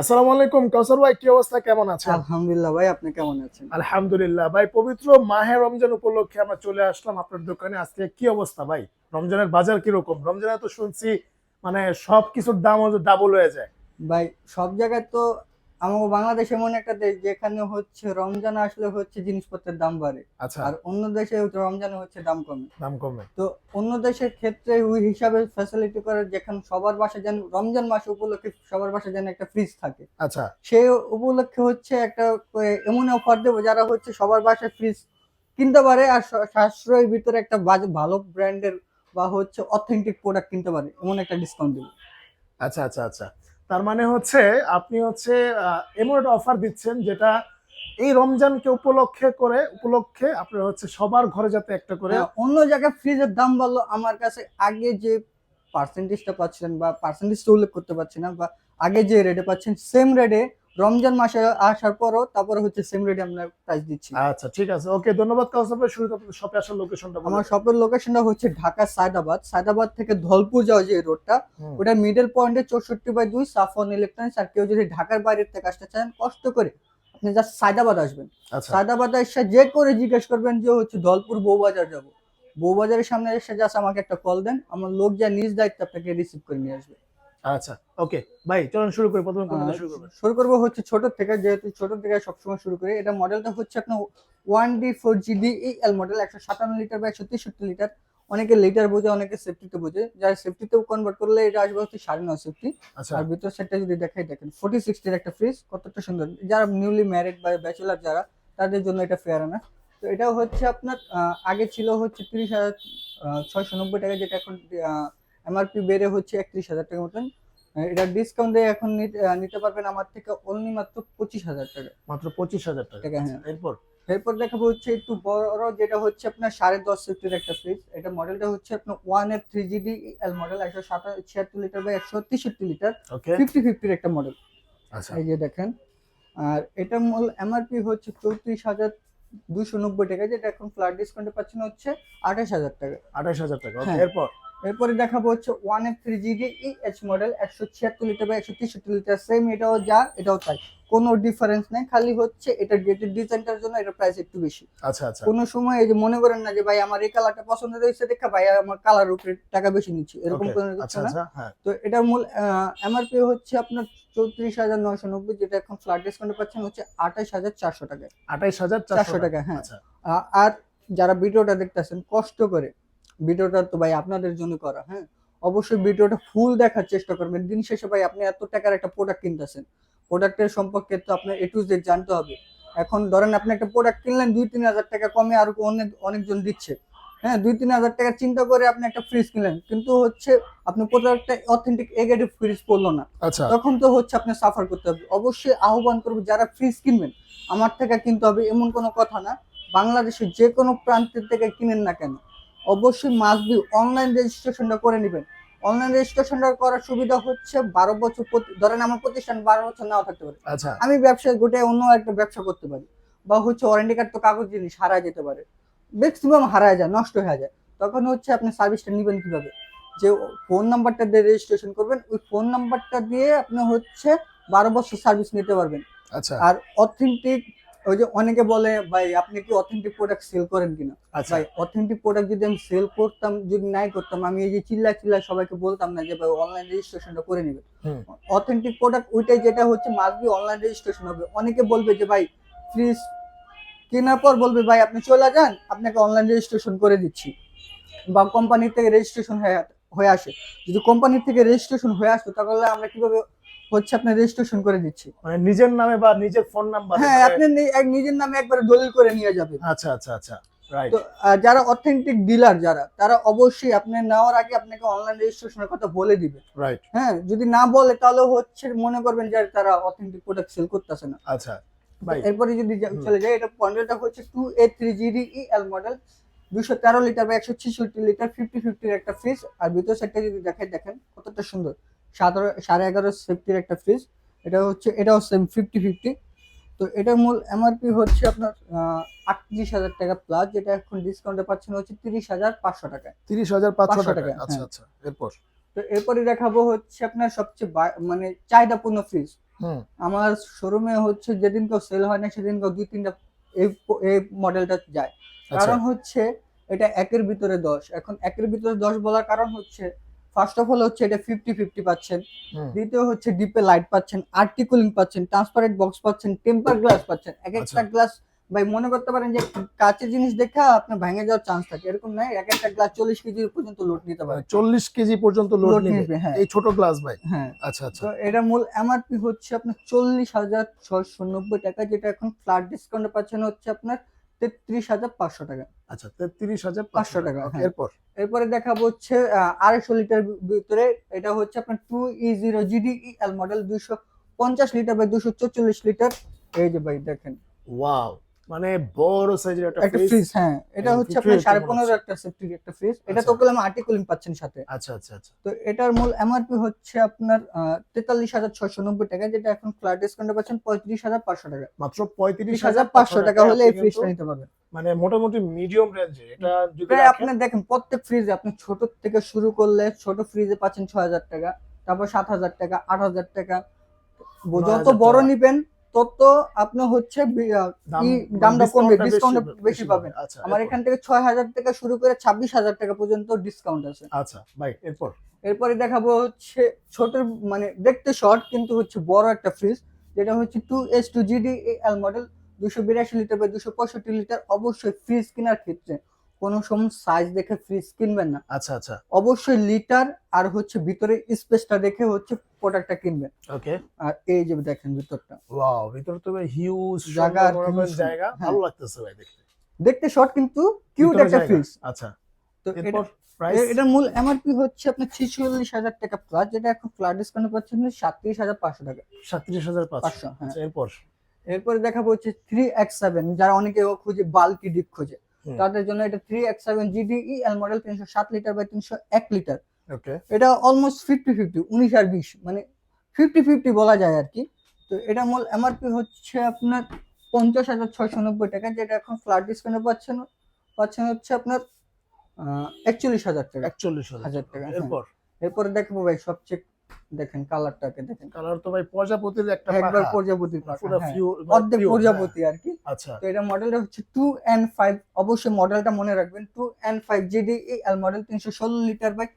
আসসালামু আলাইকুম কাউসার ভাই, কি অবস্থা, কেমন আছেন? আলহামদুলিল্লাহ ভাই, আপনি কেমন আছেন? আলহামদুলিল্লাহ ভাই, পবিত্র মাহে রমজান উপলক্ষে আমরা চলে আসলাম আপনার দোকানে। আজকে কি অবস্থা ভাই? রমজানের বাজার কিরকম? রমজানে তো শুনছি মানে সবকিছুর দাম ডাবল হয়ে যায়। ভাই, সব জায়গায় তো আমাদের বাংলাদেশ এমন একটা দেশ যেখানে হচ্ছে রমজান আসলে হচ্ছে জিনিসপত্রের দাম বাড়ে। আচ্ছা। আর অন্য দেশে রমজানে হচ্ছে দাম কমে। দাম কমে। তো অন্য দেশের ক্ষেত্রে ওই হিসাবে ফ্যাসিলিটি করে, যেখানে সবার বাসায় যেন রমজান মাস উপলক্ষে সবার বাসায় যেন একটা ফ্রিজ থাকে। আচ্ছা। সেই উপলক্ষে হচ্ছে একটা এমন অফার দেবো যারা হচ্ছে সবার বাসায় ফ্রিজ কিনতে পারে আর সাশ্রয়ের ভিতরে একটা ভালো ব্র্যান্ডের বা হচ্ছে অথেন্টিক প্রোডাক্ট কিনতে পারে, এমন একটা ডিসকাউন্ট দেবো। আচ্ছা আচ্ছা আচ্ছা। তার মানে হচ্ছে আপনি হচ্ছে এমন একটা অফার দিচ্ছেন যেটা এই রমজানকে উপলক্ষে আপনার হচ্ছে সবার ঘরে যাতে একটা করে। হ্যাঁ, অন্য জায়গায় ফ্রিজের দাম বাড়লো, আমার কাছে আগে যে পার্সেন্টেজটা পাচ্ছিলেন বা পার্সেন্টেজটা উল্লেখ করতে পারছি না, বা আগে যে রেটে পাচ্ছেন সেম রেটে রমজান মাসে আসার পরও তারপরে হচ্ছে সেম রেটে আমরা প্রাইস দিচ্ছি। আচ্ছা ঠিক আছে, ওকে, ধন্যবাদ কাউসার ভাই। শুরুতে আপনাদের শপে আসার লোকেশনটা বলে আমার দেন। শপের লোকেশনটা হচ্ছে ঢাকা সায়দাবাদ। সায়দাবাদ থেকে ধলপুর যাওয়া যে রোডটা, হুম। ওটা মিডল পয়েন্টে 64/2 সাফওয়ান ইলেকট্রনিক্স। আর কেউ যদি ঢাকার বাইরে থেকে আসতে চান, কষ্ট করে আপনি জাস্ট সায়দাবাদ আসবেন। আচ্ছা সায়দাবাদ এসে যে করে জিজ্ঞেস করবেন যে হচ্ছে ধলপুর বউবাজার যাব। বউবাজারের সামনে এসে জাস্ট আমাকে একটা কল দেন, আমার লোক যা নিজ দায়িত্বে আপনাকে রিসিভ করে নিয়ে আসবে। আচ্ছা। ওকে ভাই, চলুন শুরু করি, প্রথমে কোনটা আহ, শুরু করবেন? শুরু করবো হচ্ছে ছোট থেকে, যেহেতু ছোট থেকে সবসময় শুরু করি। এটা মডেলটা হচ্ছে আপনার 1D4GD এল মডেল, 157 লিটার বা 163 লিটার। অনেকে লিটার বোঝে, অনেকে সেফটিতে বোঝে। যারা সেফটিতেও কনভার্ট করলে এটা আসবে হচ্ছে 9.5 সেফটি। আচ্ছা। আর ভিতর সাইডটা যদি দেখাই, দেখেন 4060 একটা ফ্রিজ, কতটা সুন্দর। যারা নিউলি ম্যারিড বা ব্যাচেলার যারা, তাদের জন্য এটা ফেয়ার না। তো এটা হচ্ছে আপনার আগে ছিল হচ্ছে 30,690 টাকা, যেটা এখন এমআরপি বেড়ে হচ্ছে 31,000 টাকার মতন। এটা ডিসকাউন্টে এখন নিতে পারবেন আমার থেকে অনলি মাত্র 25,000 টাকা। মাত্র 25,000 টাকা? টাকা, আচ্ছা, হ্যাঁ। এরপর? এরপর দেখাবো হচ্ছে একটু বড়, যেটা হচ্ছে আপনার 10.5 সেফটির একটা ফ্রিজ। এটা মডেলটা হচ্ছে আপনার 1F3GD এল মডেল, 176 লিটার বা 163 লিটার, ওকে। 50-50 একটা মডেল। আচ্ছা। এই যে দেখেন। আর এটা মূল এমআরপি হচ্ছে 34,290 টাকা, যেটা এখন ফ্ল্যাট ডিসকাউন্টে পাচ্ছেন হচ্ছে 28,000 টাকা। 28,000 টাকা, ওকে, হ্যাঁ। এরপর? এরপরে দেখাবো হচ্ছে 1F3GD EH মডেল, 176 লিটার বা 163 লিটার। সেম, এটাও যা এটাও তাই, কোনো ডিফারেন্স নেই। খালি হচ্ছে এটা গেটের ডিজাইনটার জন্য এটা প্রাইস একটু বেশি। আচ্ছা আচ্ছা। কোনো সময় এই যে মনে করেন না যে ভাই আমার এই কালারটা পছন্দ হয়েছে দেখা ভাই আমার কালার উপরে টাকা বেশি নিচ্ছি, এরকম ওকে। কোনো কিছু আচ্ছা না। আচ্ছা, হ্যাঁ। তো এটার মূল এমআরপি হচ্ছে আপনার 34,990, যেটা এখন ফ্ল্যাট ডিসকাউন্টে পাচ্ছেন হচ্ছে 28,400 টাকায়। 28,400 400 টাকা, টাকা, হ্যাঁ। আচ্ছা। আর যারা ভিডিওটা দেখতেছেন কষ্ট করে, ভিডিওটা তো ভাই আপনাদের জন্য করা, হ্যাঁ। অবশ্যই ভিডিওটা ফুল দেখার চেষ্টা করবেন। দিন শেষে ভাই আপনি এত টাকার একটা প্রোডাক্ট কিনতেছেন, প্রোডাক্টের সম্পর্কে তো আপনার এ টু জেড জানতে হবে। এখন ধরেন আপনি একটা প্রোডাক্ট কিনলেন 2-3 হাজার টাকা কমে, আর অনেকজন দিচ্ছে, হ্যাঁ। 2-3 হাজার টাকা চিন্তা করে আপনি একটা ফ্রিজ কিনলেন, কিন্তু হচ্ছে আপনি প্রোডাক্টটা অথেন্টিক এগ্রেডেড ফ্রিজ পড়লো না, আচ্ছা। তখন তো হচ্ছে আপনি সাফার করতে হবে। অবশ্যই আহ্বান করবো, যারা ফ্রিজ কিনবেন আমার থেকে কিনতে হবে এমন কোনো কথা না। বাংলাদেশের যে কোনো প্রান্তের থেকে কিনেন না কেন, অবশ্যই মাস্ট বি অনলাইন রেজিস্ট্রেশনটা করে নেবেন। অনলাইন রেজিস্ট্রেশনটা করার সুবিধা হচ্ছে 12 বছর, ধরেন আমার প্রতিষ্ঠান 12 বছর নাও থাকতে পারে, আচ্ছা। আমি ব্যবসায় গোটে অন্য একটা ব্যবসা করতে পারি। বা হচ্ছে ওয়ারেন্টি কার্ড তো কাগজ জিনিস হারায় যেতে পারে, ম্যাক্সিমাম হারায় যায়, নষ্ট হয়ে যায়। তখন হচ্ছে আপনি সার্ভিসটা নেবেন কিভাবে? যে ফোন নাম্বারটা দিয়ে রেজিস্ট্রেশন করবেন, ওই ফোন নাম্বারটা দিয়ে আপনি হচ্ছে 12 বছর সার্ভিস নিতে পারবেন। আচ্ছা আর অথেন্টিক, ওই যে অনেকে বলে ভাই আপনি কি অথেন্টিক প্রোডাক্ট সেল করেন কিনা? আচ্ছা। ভাই অথেন্টিক প্রোডাক্ট যদি আমি সেল করতাম, যদি নাই করতাম, আমি এই যে চিল্লা সবাইকে বলতাম না যে ভাই অনলাইন রেজিস্ট্রেশনটা করে নেবে। হুম। অথেন্টিক প্রোডাক্ট ওইটাই, যেটা হচ্ছে মাস্ট বি অনলাইন রেজিস্ট্রেশন হবে। অনেকে বলবে যে ভাই ফ্রিজ কেনার পর বলবে ভাই আপনি চলে যান, আপনাকে অনলাইন রেজিস্ট্রেশন করে দিচ্ছি, বা কোম্পানি থেকে রেজিস্ট্রেশন হয়ে আসে। যদি কোম্পানি থেকে রেজিস্ট্রেশন হয়ে আসতো তাহলে আমরা কিভাবে হচ্ছে আপনার রেজিস্ট্রেশন করে দিচ্ছি? মানে নিজের নামে বা নিজের ফোন নাম্বারে হ্যাঁ, মানে? আপনি নিজের নামে একবারে দলিল করে নিয়ে যাবেন। আচ্ছা আচ্ছা আচ্ছা, রাইট। তো যারা অথেন্টিক ডিলার যারা, তারা অবশ্যই আপনি নেওয়ার আগে আপনাকে অনলাইন রেজিস্ট্রেশনের কথা বলে দিবে। রাইট। হ্যাঁ, যদি না বলে তাহলে হচ্ছে মনে করবেন যে তারা অথেন্টিক প্রোডাক্ট সেল করতেছে না। আচ্ছা ভাই। এরপরে যদি হুম। চলে যায়, এটা মডেলটা হচ্ছে 2A3GD এল মডেল, 213 লিটার বা 166 লিটার, 50-50 একটা ফ্রিজ। আর ভিতর সাইডটা যদি দেখেন কতটা সুন্দর, 11.5 সেফটির একটা ফ্রিজ। এটাও সেম 50-50। তো এটার মূল এমআরপি হচ্ছে আপনার 38,000 টাকা প্লাস, যেটা এখন ডিসকাউন্টে পাচ্ছেন হচ্ছে 30,500 টাকায়। 30,500 500 টাকায়, টাকা, আচ্ছা হ্যাঁ। আচ্ছা, এরপর? তো এরপরে দেখাবো হচ্ছে আপনার সবচেয়ে মানে চাহিদাপূর্ণ ফ্রিজ, হুম আমার শোরুমে হচ্ছে যেদিন কেউ সেল হয় না সেদিন কেউ 2-3টা এই মডেলটা যায়। আচ্ছা কারণ হচ্ছে এটা একের ভিতরে 10। এখন একের ভিতরে 10 বলার কারণ হচ্ছে ফার্স্ট অফ অল হচ্ছে এটা 50-50 পাচ্ছেন। হুম দ্বিতীয় হচ্ছে ডিপে লাইট পাচ্ছেন, আর্টিকুলিং পাচ্ছেন, ট্রান্সপারেন্ট বক্স পাচ্ছেন, টেম্পার গ্লাস পাচ্ছেন। এক আচ্ছা একটা গ্লাস ভাই মনে করতে পারেন যে কাঁচের জিনিস দেখে আপনার ভেঙে যাওয়ার চান্স থাকে, এরকম নাই। এক একটা গ্লাস 40 কেজি পর্যন্ত লোড নিতে পারে। 40 কেজি পর্যন্ত লোড লোড নেবে নিবে, হ্যাঁ। এই ছোট গ্লাস ভাই? হ্যাঁ, আচ্ছা আচ্ছা তো এটা মূল এমআরপি হচ্ছে আপনার 40,690 টাকা, যেটা এখন ফ্ল্যাট ডিসকাউন্টে পাচ্ছেন হচ্ছে আপনার 33,500 টাকা। আচ্ছা 33,500 500 টাকা। টাকা, ওকে, হ্যাঁ। এরপর? এরপরে দেখাবো হচ্ছে 250 লিটার ভিতরে, এটা হচ্ছে আপনার 2E0 GDEL model, 250 litre by 244 litre. এই যে ভাই দেখেন ওয়াও, মানে বড় সাইজের একটা একটা ফ্রিজ। ফ্রিজ, হ্যাঁ। এটা একদম হচ্ছে আপনার refrigerator মনে 15.5 হচ্ছে। একটা সেফটির একটা ফ্রিজ। এটা আচ্ছা তো করলাম আর্টিকুলিং পাচ্ছেন সাথে। আচ্ছা আচ্ছা আচ্ছা তো এটার মূল এমআরপি হচ্ছে আপনার 43,690 টাকা, যেটা এখন ফ্ল্যাট ডিসকাউন্টে পাচ্ছেন 35,500 টাকা। মাত্র 35,500 টাকা হলে এই ফ্রিজটা নিতে পারবেন। মানে মোটামুটি মিডিয়াম রেঞ্জে এটা যদি প্রায় রাখেন। আপনার দেখেন প্রত্যেক ফ্রিজে আপনি ছোট থেকে শুরু করলে ছোট ফ্রিজে পাচ্ছেন 6,000 টাকা, তারপর 7,000 টাকা, 8,000 টাকা। যত 9,000 বড় টাকা। নিবেন তত আপনি হচ্ছে দাম দামটা কমবে, ডিসকাউন্টটা ডিসকাউন্ট বেশি বেশি পাবেন। আচ্ছা আমার এরপর? এখান থেকে 6,000 টাকা শুরু করে 26,000 টাকা পর্যন্ত ডিসকাউন্ট আছে। আচ্ছা ভাই এরপর? এরপরে দেখাবো হচ্ছে ছোট, মানে দেখতে শর্ট কিন্তু হচ্ছে বড় একটা ফ্রিজ, যেটা হচ্ছে 2S2 GDEL মডেল, 282 লিটার বা 265 লিটার। অবশ্যই ফ্রিজ কেনার ক্ষেত্রে কোনো সময় সাইজ দেখে ফ্রিজ কিনবেন না, আচ্ছা আচ্ছা অবশ্যই লিটার আর হচ্ছে ভিতরে স্পেসটা দেখে হচ্ছে প্রোডাক্টটা কিনবেন। ওকে। আর এই যে দেখেন ভিতরটা, ওয়াও, ভিতরে তো ভাই হিউজ জায়গা আর সুন্দর huge, জায়গা, হ্যাঁ। ভালো লাগতেছে ভাই দেখতে। দেখতে শর্ট কিন্তু কিউট ভিতরে একটা জায়গা। ফ্রিজ। আচ্ছা তো এরপর প্রাইস? এটার মূল এমআরপি হচ্ছে আপনার 46,000 টাকা প্লাস, যেটা এখন ফ্ল্যাট ডিসকাউন্টে পাচ্ছেন 37,500 টাকা। 37,500। হ্যাঁ। আচ্ছা এরপর? এরপরে দেখাবো হচ্ছে 3X7, যারা অনেকে খুঁজে বাল্কি ডিপ খোঁজে, হুম, তাদের জন্য এটা 3X7 GDEL model, 307 litre by 301 litre. Okay. এটা অলমোস্ট 50-50, 19 আর 20, মানে 50-50 বলা যায় আর কি। তো এটা মূল এমআরপি হচ্ছে আপনার 50,690 টাকা, যেটা এখন ফ্ল্যাট ডিসকাউন্টে পাচ্ছেন হচ্ছে আপনার 41,000 টাকা। 41,000 টাকা, হ্যাঁ। এরপর? এরপরে দেখবো ভাই সবচেয়ে, দেখেন কালারটাকে দেখেন, কালার তো ভাই প্রজাপতির একটা একবার পাখা। প্রজাপতির পাখা, পুরো হ্যাঁ। ফিউ অর্ধেক প্রজাপতি আর কি। আচ্ছা তো এটা মডেলটা হচ্ছে 2N5, অবশ্যই মডেলটা মনে রাখবেন, 2N5 GDEL model, 316 litre by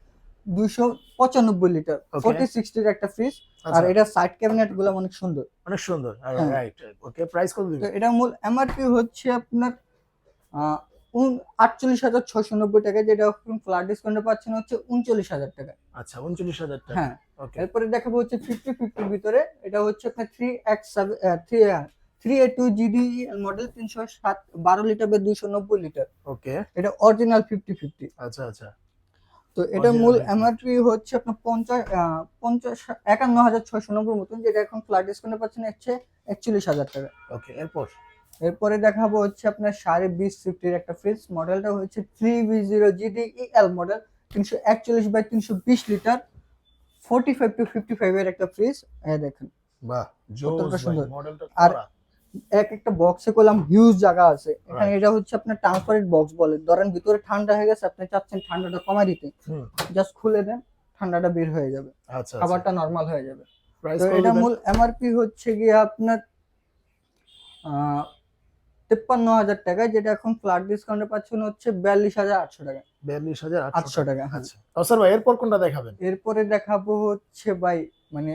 295 litre, Okay. 40-60 একটা ফ্রিজ। আর আচ্ছা এটা সাইড ক্যাবিনেট গুলো অনেক সুন্দর। অনেক সুন্দর। হ্যাঁ। রাইট ওকে, প্রাইস কত তো দিবেন? এটা মূল এমআরপি হচ্ছে আপনার 48,690 টাকা, যেটা ফ্ল্যাট ডিসকাউন্টে পাচ্ছেন হচ্ছে 39,000 টাকা। আচ্ছা 39,000 টাকা। হ্যাঁ। ওকে এরপরে দেখাবো হচ্ছে 50-50 ভিতরে, এটা হচ্ছে আপনার 382 GDEL মডেল, 312 লিটার বা 290 লিটার। ওকে এটা অরিজিনাল 50-50। আচ্ছা আচ্ছা তো এটা মূল Original 50-50 এমআরপি হচ্ছে আপনার 51,690 মতন, যেটা এখন ফ্ল্যাট ডিসকাউন্টে পাচ্ছেন হচ্ছে 41,000 টাকা। ওকে এরপর? এরপরে দেখাবো হচ্ছে আপনার 20.50 একটা ফ্রিজ, মডেলটা হচ্ছে 3V0 GDEL model, 341 by 320 litre, 45-55 এর একটা ফ্রিজ। দেখেন বাহ জোস কতটা ভাই, সুন্দর। মডেলটা আর করা। এক একটা বক্সে করলাম হিউজ জায়গা আছে এখানে। Right. এটা হচ্ছে আপনার ট্রান্সপারেন্ট বক্স বলে, ধরেন ভিতরে ঠান্ডা হয়ে গেছে, আপনি চাচ্ছেন ঠান্ডাটা কমাই দিতে, হুম জাস্ট খুলে দেন, ঠান্ডাটা বের হয়ে যাবে, আচ্ছা আচ্ছা খাবারটা নরমাল হয়ে যাবে। প্রাইস তো কত এটা দিবেন? মূল এমআরপি হচ্ছে গিয়ে আপনার 53,000 টাকা, যেটা এখন ফ্ল্যাট ডিসকাউন্টে পাচ্ছেন হচ্ছে 42,800 টাকা। 42,800 টাকা, হ্যাঁ। আচ্ছা স্যার ভাই এরপর কোনটা দেখাবেন? এরপরে দেখাবো হচ্ছে ভাই, মানে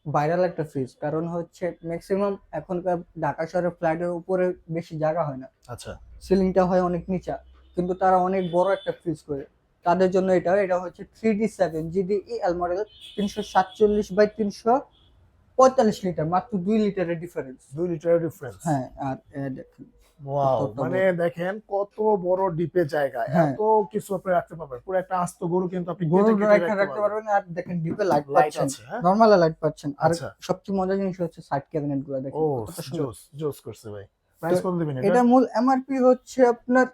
ভাইরাল একটা ফ্রিজ, কারণ হচ্ছে ম্যাক্সিমাম এখনকার ঢাকা শহরের ফ্ল্যাটের উপরে বেশি জায়গা হয় না, আচ্ছা সিলিংটা হয় অনেক নিচা, কিন্তু তারা অনেক বড় একটা ফ্রিজ করে, তাদের জন্য এটা হচ্ছে 3D7 GDEL model, 347 by 345 litre, মাত্র 2 লিটারের ডিফারেন্স। 2 লিটারের ডিফারেন্স। হ্যাঁ। আর দেখেন ওয়াও, কতটা মানে দেখেন কত বড় ডিপে জায়গা, হ্যাঁ। এত কিছু আপনি রাখতে পারবেন, পুরো একটা আস্ত গরু কিন্তু আপনি গরু কেটে কেটে রাখতে রাখতে পারবেন। পারবেন। আর দেখেন ডিপে লাইট লাইট পাচ্ছেন, আছে, হ্যাঁ নরমাল লাইট পাচ্ছেন। আর আচ্ছা। সবচেয়ে মজার জিনিস হচ্ছে সাইড ক্যাবিনেট গুলো ও দেখেন কতটা সুন্দর। জোস জোস করছে ভাই। প্রাইস কত দিবেন এটা? এটা মূল এমআরপি হচ্ছে আপনার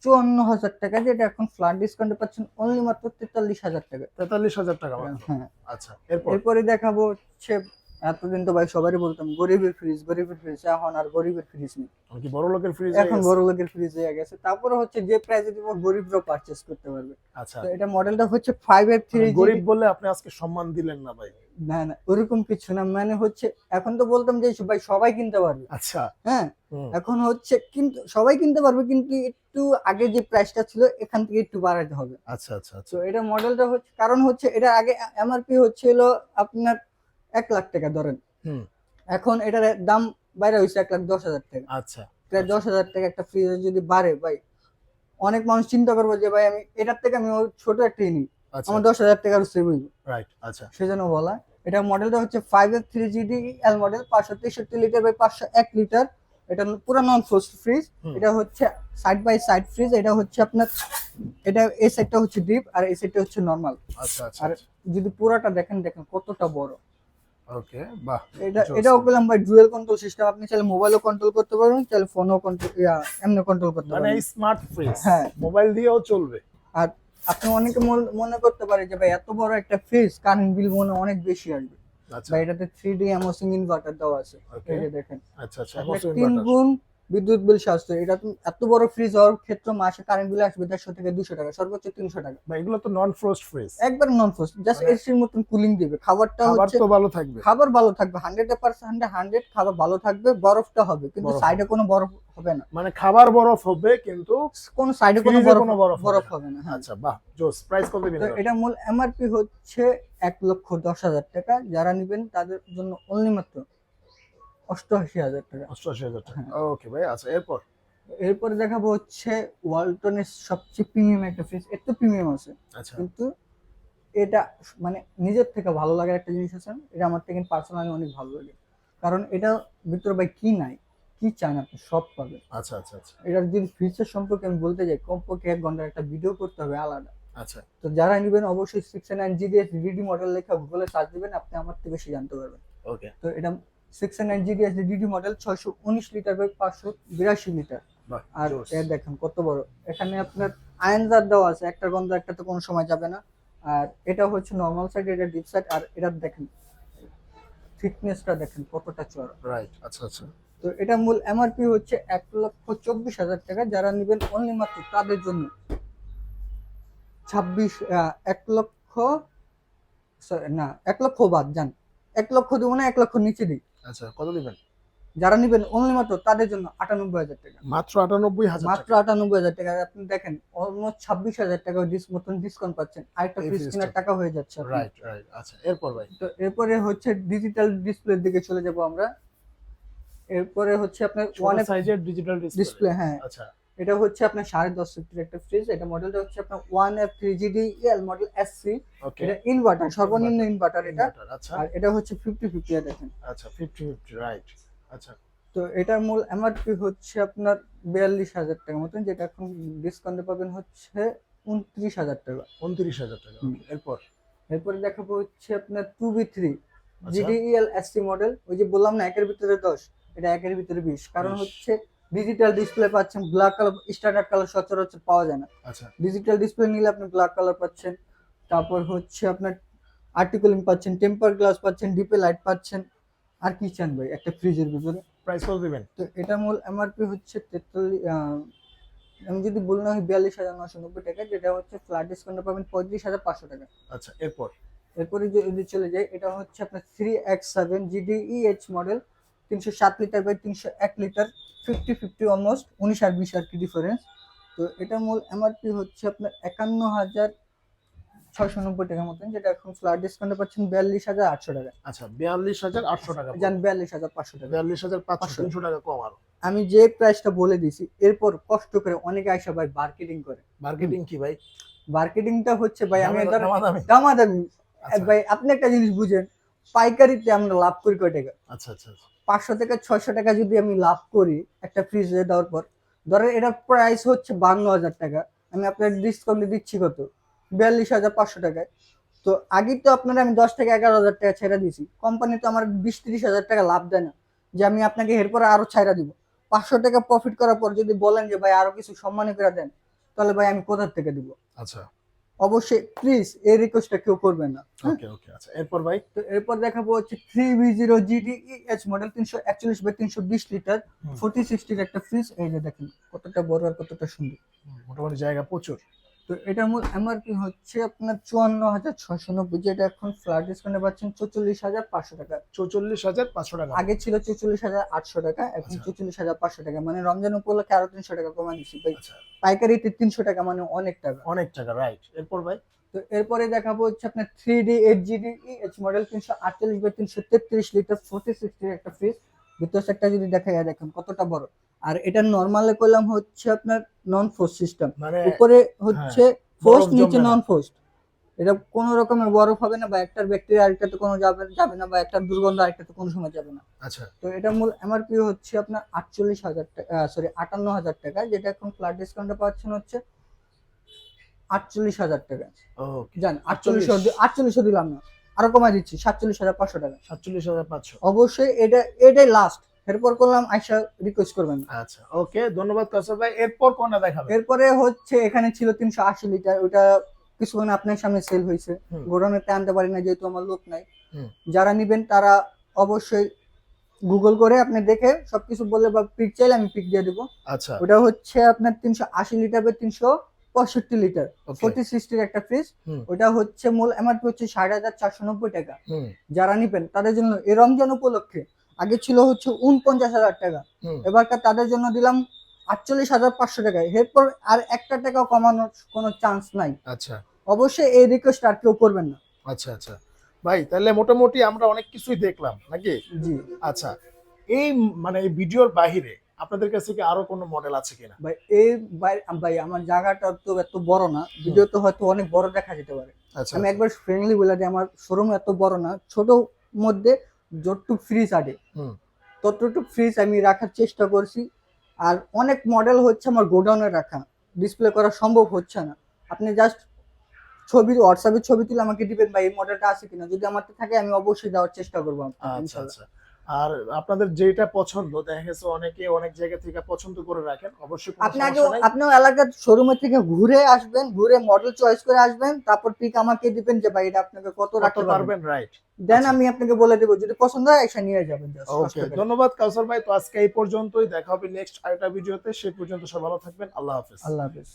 54,000 টাকা, যেটা এখন ফ্ল্যাট ডিসকাউন্টে পাচ্ছেন অনলি মাত্র 43,000 টাকা। 43,000 টাকা মাত্র। হ্যাঁ। আচ্ছা এরপর? এরপরে দেখাবো হচ্ছে, এতদিন তো ভাই সবারই বলতাম গরিবের ফ্রিজ, এখন আর গরিবের ফ্রিজ নেই, কি বড় লোকের ফ্রিজ এখন বড় লোকের ফ্রিজ হয়ে গেছে। তারপরে হচ্ছে যে প্রাইসে দিব গরিবরাও পারচেজ করতে পারবে। আচ্ছা তো এটা মডেলটা হচ্ছে 5F3 মানে গরিব বললে আপনি আজকে সম্মান দিলেন না ভাই। না না ওরকম কিছু না, মানে হচ্ছে এখন তো বলতাম যে ভাই সবাই কিনতে পারবে, আচ্ছা। হ্যাঁ হুম। এখন হচ্ছে কিন্তু সবাই কিনতে পারবে, কিন্তু একটু আগে যে প্রাইসটা ছিল এখান থেকে একটু বাড়াতে হবে। আচ্ছা আচ্ছা আচ্ছা। তো এটা মডেলটা হচ্ছে, কারণ হচ্ছে এটা আগে এমআরপি হচ্ছিল আপনার 1 লাখ টাকা ধরেন, হুম। এখন এটার দাম বাইরে হয়েছে 1,10,000 টাকা। আচ্ছা প্রায় আচ্ছা 10,000 টাকা একটা ফ্রিজে যদি বাড়ে ভাই, অনেক মানুষ চিন্তা করবো যে ভাই আমি এটার থেকে আমি ওই ছোট একটা নিই, আচ্ছা। আমার 10,000 টাকার সেভ হইব, রাইট। আচ্ছা সেজন্য বলা। এটা মডেলটা হচ্ছে 5F3GD L model, 563 litre by 501 litre. এটা পুরো নন ফ্রোস্ট ফ্রিজ। হুম। এটা হচ্ছে সাইড বাই সাইড ফ্রিজ। এটা হচ্ছে আপনার, এটা এই সাইডটা হচ্ছে ডিপ আর এই সাইডটা হচ্ছে নরমাল। আচ্ছা আচ্ছা আর যদি পুরোটা দেখেন, দেখেন কতটা বড়। ওকে বাহ। এটাও পেলাম ভাই ডুয়েল কন্ট্রোল সিস্টেম, আপনি চাইলে মোবাইলও কন্ট্রোল করতে পারবেন, চাইলে ফোনও কন্ট্রোল এমনি কন্ট্রোল করতে মানে পারবেন। স্মার্ট ফ্রিজ, হ্যাঁ মোবাইল দিয়েও চলবে। আর আপনি অনেকে মনে করতে পারে যে ভাই এত বড় একটা ফ্রিজ কারেন্ট বিল মনে হয় অনেক বেশি আসবে। আচ্ছা। বা এটাতে 3D এমোসিং ইনভার্টার দেওয়া আছে। Okay. এই যে দেখেন আচ্ছা আচ্ছা আপনার অবশ্যই 3 ইনভার্টার। গুণ বিদ্যুৎ বিল সাশ্রয়। এটা তো এত বড় ফ্রিজ হওয়ার ক্ষেত্রে মাসে কারেন্ট বিল আসবে 150 থেকে 200 টাকা, সর্বোচ্চ 300 টাকা। বা এগুলো তো নন ফ্রোস্ট ফ্রিজ, একবার নন ফ্রোস্ট, জাস্ট মানে এসির মতন কুলিং দিবে। খাবারটা খাবার হচ্ছে তো ভালো থাকবে। খাবার ভালো থাকবে 100% 100 খাবার ভালো থাকবে, বরফটা হবে কিন্তু বরফ সাইডে হবে। কোনো বরফ হবে না, মানে খাবার বরফ হবে কিন্তু কোনো সাইডে কোনো ফ্রিজে কোনো বরফ বরফ হবে না। হবে না। হ্যাঁ, আচ্ছা বাহ জোস। প্রাইস কত দিবেন? তো এটা মূল এমআরপি হচ্ছে 1,10,000 টাকা। যারা নেবেন তাদের জন্য অনলি মাত্র 88,000 টাকা। 88,000 টাকা। হ্যাঁ, ওকে ভাই আচ্ছা এরপর। এরপরে দেখাবো হচ্ছে ওয়ালটনের সবচেয়ে প্রিমিয়াম একটা ফ্রিজ। এর তো প্রিমিয়াম আছে, আচ্ছা কিন্তু এটা মানে নিজের থেকে ভালো লাগার একটা জিনিস আছে, এটা আমার থেকে পার্সোনালি অনেক ভালো লাগে। কারণ এটা ভিতরে ভাই কি নাই, কি চান আপনি সব পাবেন। আচ্ছা আচ্ছা আচ্ছা এটার যদি ফিচার সম্পর্কে আমি বলতে যাই, কমপক্ষে 1 ঘন্টার একটা ভিডিও করতে হবে আলাদা। আচ্ছা। তো যারা নেবেন অবশ্যই 609 GDS ডিডি মডেল লেখা গুগলে সার্চ দিবেন, আপনি আমার থেকে বেশি জানতে পারবেন। ওকে তো এটা 609 GDS DD model, 619 litre by 582 litre. বাহ আর জোস। এর দেখেন কত বড়, এখানে আপনার আয়ন জার দেওয়া আছে, একটা গন্ধ একটা তো কোনো সময় যাবে না। আর এটা হচ্ছে নর্মাল সাইড, এটা ডিপ সাইড। আর এটা দেখেন থিকনেসটা দেখেন কতটা চড়া। রাইট আচ্ছা আচ্ছা। তো এটা মূল এমআরপি হচ্ছে 1,24,000 টাকা। যারা নেবেন অনলি মাত্র তাদের জন্য 1 লক্ষ, না 1 লক্ষ বাদ যান, 1 লক্ষ দেবো না, 1 লক্ষ নিচে দিই। আচ্ছা কত দিবেন? যারা নেবেন অনলি মাত্র তাদের জন্য 98,000 টাকা। মাত্র 98,000 মাত্র টাকা। 98,000 টাকা। আপনি দেখেন অলমোস্ট 26,000 টাকা মতন ডিসকাউন্ট পাচ্ছেন, আরেকটা এই ফ্রিজ ফ্রিজটা। কেনার টাকা হয়ে যাচ্ছে আপনার। রাইট রাইট আচ্ছা এরপর ভাই। তো এরপরে হচ্ছে ডিজিটাল ডিসপ্লের দিকে চলে যাব আমরা। এরপরে হচ্ছে আপনার ছোট সাইজের ডিজিটাল ডিসপ্লে। হ্যাঁ, আচ্ছা এটা হচ্ছে আপনার 10.5 লিটার একটা ফ্রিজ। এটা মডেলটা হচ্ছে আপনার 1F3GD এল মডেল SC। ওকে। এটা ইনভার্টার, সর্বনিম্ন ইনভার্টার এটা। আচ্ছা আর এটা হচ্ছে 50-50 দেখেন। আচ্ছা 50-50 রাইট আচ্ছা। তো এটার মূল এমআরপি হচ্ছে আপনার 42,000 টাকা মতন, যেটা এখন ডিসকাউন্টে পাবেন হচ্ছে 29,000 টাকা। 29,000 টাকা। ওকে এরপর। এরপরে দেখাবো হচ্ছে আপনার 2B3 আচ্ছা। GDEL SC model. ওই যে বললাম না একের ভিতরে 10, এটা একের ভিতরে 20। কারণ 20 হচ্ছে ডিজিটাল ডিসপ্লে পাচ্ছেন, ব্ল্যাক কালার স্ট্যান্ডার্ড কালার সচরাচর পাওয়া যায় না। আচ্ছা ডিজিটাল ডিসপ্লে নিলে আপনি ব্ল্যাক কালার পাচ্ছেন, তারপর হচ্ছে আপনার আর্টিকুলিং পাচ্ছেন, টেম্পার গ্লাস পাচ্ছেন, ডিপে লাইট পাচ্ছেন। আর কি চান ভাই একটা ফ্রিজের ভিতরে। প্রাইস কত দিবেন? তো এটা মূল এমআরপি হচ্ছে 43, আমি যদি ভুল না হয় 42,990 টাকা, যেটা হচ্ছে ফ্ল্যাট ডিসকাউন্টে পাবেন 35,500 টাকা। আচ্ছা এরপর। এরপরে যদি চলে যাই, এটা হচ্ছে আপনার 3X7 GDEH model, 307 litre by 301 litre, 50-50 almost 19 আর 20 আর কি ডিফারেন্স। তো এটা মূল এমআরপি হচ্ছে আপনার 51,690 টাকার মতন, যেটা এখন ফ্ল্যাট ডিসকাউন্টে পাচ্ছেন 42,800 টাকা। আচ্ছা 42,800 টাকা। জান 42,500 টাকা। 42,500 300 টাকা কম আরো। আমি যে প্রাইসটা বলে দিছি, এরপর কষ্ট করে অনেকে আইসা ভাই মার্কেটিং করে। মার্কেটিং কি ভাই? মার্কেটিংটা হচ্ছে ভাই আমি ধর দামাদামি। দামাদামি। আচ্ছা। ভাই আপনি একটা জিনিস বুঝেন, পাইকারিতে আমরা লাভ করি কয় টাকা? আচ্ছা আচ্ছা আচ্ছা। 500 থেকে 600 টাকা যদি আমি লাভ করি একটা ফ্রিজে দেওয়ার পর, ধরেন এটা প্রাইস হচ্ছে 52,000 টাকা, আমি আপনার ডিসকাউন্টে দিচ্ছি কত? 42,500 টাকায়। তো আগে তো আপনারা আমি 10 থেকে 11,000 টাকা ছেড়ে দিছি, কোম্পানি তো আমার 20-30,000 টাকা লাভ দেয় না যে আমি আপনাকে এরপরে আরো ছাইড়া দিব। 500 টাকা প্রফিট করার পর যদি বলেন যে ভাই আরো কিছু সম্মানী করে দেন, তাহলে ভাই আমি কোথা থেকে দিব? আচ্ছা অবশ্যই প্লিজ এই রিকোয়েস্টটা কেউ করবেন না। ওকে ওকে আচ্ছা এরপর ভাই। তো এরপর দেখাবো হচ্ছে 3B0 GDEH model, 341 by 320 litre, 40-60 একটা ফ্রিজ। এই যে দেখেন কতটা বড় আর কতটা সুন্দর। মোটামুটি জায়গা প্রচুর। তো এটার মূল এমআরপি হচ্ছে আপনার 54,690, যেটা এখন ফ্ল্যাট ডিসকাউন্টে পাচ্ছেন 44,500 টাকা। 44,500 টাকা। আগে ছিল 44,800 টাকা, এখন আচ্ছা। 44,500 টাকা, মানে রমজান উপলক্ষে আরো 300 টাকা কমা দিচ্ছি ভাই। আচ্ছা, পাইকারিতে 300 টাকা, মানে অনেক টাকা। অনেক টাকা, রাইট। এরপর ভাই? তো এরপরে দেখাবো হচ্ছে আপনার 3D 8GB H model 348 by 333 litre 4060 এর একটা ফ্রিজ। ভিতর সেটটা যদি দেখা যায়, দেখেন কতটা বড়। আর এটা নরমালে করলাম হচ্ছে আপনার নন ফ্রোস্ট সিস্টেম, মানে উপরে হচ্ছে বরফ ফ্রোস্ট, নিচে জমবে না। নন ফ্রোস্ট। এটা কোনো রকমের বরফ হবে না, বা একটার ব্যাকটেরিয়া আরেকটাতে কোনো যাবে না, বা একটার দুর্গন্ধ আরেকটাতে কোনো সময় যাবে না। আচ্ছা, তো এটা মূল এমআরপি হচ্ছে আপনার 48,000 টাকা, সরি 58,000 টাকা, যেটা এখন ফ্ল্যাট ডিসকাউন্টে পাচ্ছেন হচ্ছে 48,000 টাকা। ওকে। জান 48 দিলাম না, আরো কমাই দিচ্ছি 47,500 টাকা। 47,500। অবশ্যই এটাই লাস্ট, এরপর করলাম আইসা রিকোয়েস্ট করবেন না। আচ্ছা, ওকে, ধন্যবাদ কাউসার ভাই। এরপর কোনটা দেখাবেন? এরপরে হচ্ছে এখানে ছিল 380 লিটার, ওটা কিছুক্ষণ আপনার সামনে সেল হয়েছে, হুম। গোডাউনেতে আনতে পারি না যেহেতু আমার লোক নাই। হুম। যারা নিবেন তারা অবশ্যই গুগল করে আপনি দেখে সবকিছু বললে বা পিক চাইলে আমি পিক দিয়ে দেবো। আচ্ছা, ওটা হচ্ছে আপনার 380 লিটার বা 365 লিটার ওকে। 4060 এর একটা ফ্রিজ। হুম। ওটা হচ্ছে মূল এমআরপি হচ্ছে 60,490 টাকা। হুম। যারা নিবেন তাদের জন্য এই রমজান উপলক্ষে, আগে ছিল হচ্ছে 49,000 টাকা, হুম। এবারকার তাদের জন্য দিলাম 48,500 টাকায়। এরপর আর একটা টাকাও কমানোর কোনো চান্স নাই। আচ্ছা, অবশ্যই এই রিকোয়েস্ট আর কেউ করবেন না। আচ্ছা, আচ্ছা ভাই, তাহলে মোটামুটি আমরা অনেক কিছুই দেখলাম নাকি? জি আচ্ছা, এই মানে এই ভিডিওর বাহিরে আপনাদের কাছে কি আরো কোনো মডেল আছে কিনা? ভাই, এই ভাই আমার জায়গাটা তো এত বড় না, ভিডিও তো হয়তো অনেক বড় দেখা যেতে পারে। আচ্ছা, আমি আচ্ছা। একবার ফ্রেন্ডলি বলে দিই, আমার শোরুম এত বড় না, ছোট মধ্যে যতটুক ফ্রিজ আটে হুম। ততটুক ফ্রিজ আমি রাখার চেষ্টা করছি। আর অনেক মডেল হচ্ছে আমার গোডাউনে রাখা, ডিসপ্লে করা সম্ভব হচ্ছে না। আপনি জাস্ট হোয়াটসঅ্যাপে ছবি তুলে আমাকে দিবেন, ভাই এই মডেলটা আছে কিনা, যদি আমার থাকে আমি অবশ্যই দেওয়ার চেষ্টা করবো আপনাকে, আচ্ছা, ইনশাল্লাহ। আচ্ছা। আর আপনাদের যেটা পছন্দ, দেখা গেছে অনেকে অনেক জায়গা থেকে পছন্দ করে রাখেন, অবশ্যই কোনো আপনি আগে সমস্যা নাই। আপনিও এলাকার শোরুমে থেকে ঘুরে আসবেন, ঘুরে মডেল চয়েস করে আসবেন, তারপর পিক আমাকে দিবেন যে ভাই এটা আপনাকে কত কত রাখতে পারবেন। পারবেন, রাইট। দেন আচ্ছা, আমি আপনাকে বলে দেবো, যদি পছন্দ হয় এসে নিয়ে যাবেন, জাস্ট কষ্ট ওকে, করে। ধন্যবাদ কাউসার ভাই। তো আজকে এই পর্যন্তই, দেখা হবে নেক্সট আরেকটা ভিডিওতে। সেই পর্যন্ত সবাই ভালো থাকবেন। আল্লাহ হাফেজ। আল্লাহ হাফেজ।